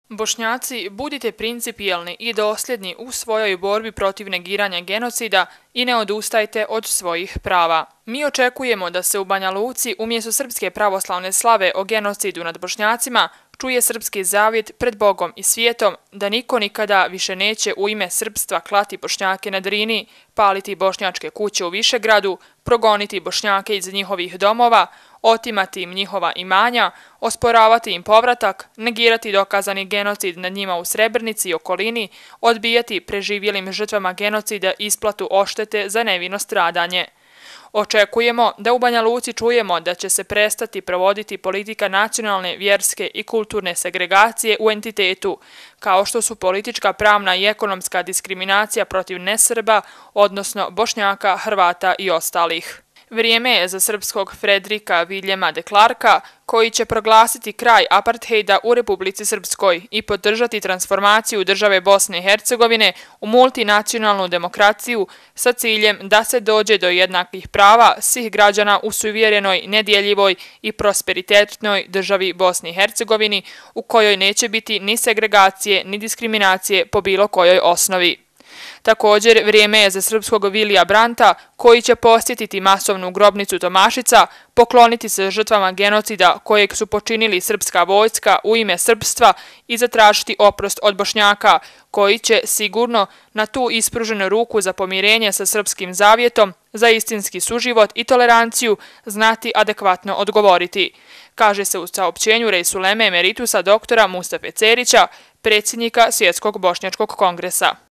Bošnjaci, budite principijelni i dosljedni u svojoj borbi protiv negiranja genocida i ne odustajte od svojih prava. Mi očekujemo da se u Banja Luci umjesto srpske pravoslavne slave o genocidu nad Bošnjacima čuje srpski zavjet pred Bogom i svijetom da niko nikada više neće u ime srpstva klati Bošnjake na Drini, paliti bošnjačke kuće u Višegradu, progoniti Bošnjake iz njihovih domova, otimati im njihova imanja, osporavati im povratak, negirati dokazani genocid nad njima u Srebrnici i okolini, odbijati preživjelim žrtvama genocida isplatu odštete za nevino stradanje. Očekujemo da u Banja Luci čujemo da će se prestati provoditi politika nacionalne, vjerske i kulturne segregacije u entitetu, kao što su politička, pravna i ekonomska diskriminacija protiv nesrba, odnosno Bošnjaka, Hrvata i ostalih. Vrijeme je za srpskog Fredrika Viljema de Klerka, koji će proglasiti kraj aparthejda u Republici Srpskoj i podržati transformaciju države Bosne i Hercegovine u multinacionalnu demokraciju sa ciljem da se dođe do jednakih prava svih građana u suvjerenoj, nedjeljivoj i prosperitetnoj državi Bosni i Hercegovini u kojoj neće biti ni segregacije ni diskriminacije po bilo kojoj osnovi. Također, vrijeme je za srpskog Vilija Branta, koji će posjetiti masovnu grobnicu Tomašica, pokloniti se žrtvama genocida kojeg su počinili srpska vojska u ime srpstva i zatražiti oprost od Bošnjaka, koji će sigurno na tu ispruženu ruku za pomirenje sa srpskim zavjetom, za istinski suživot i toleranciju znati adekvatno odgovoriti, kaže se u saopćenju Rejsuleme emeritusa doktora Mustafe Cerića, predsjednika Svjetskog bošnjačkog kongresa.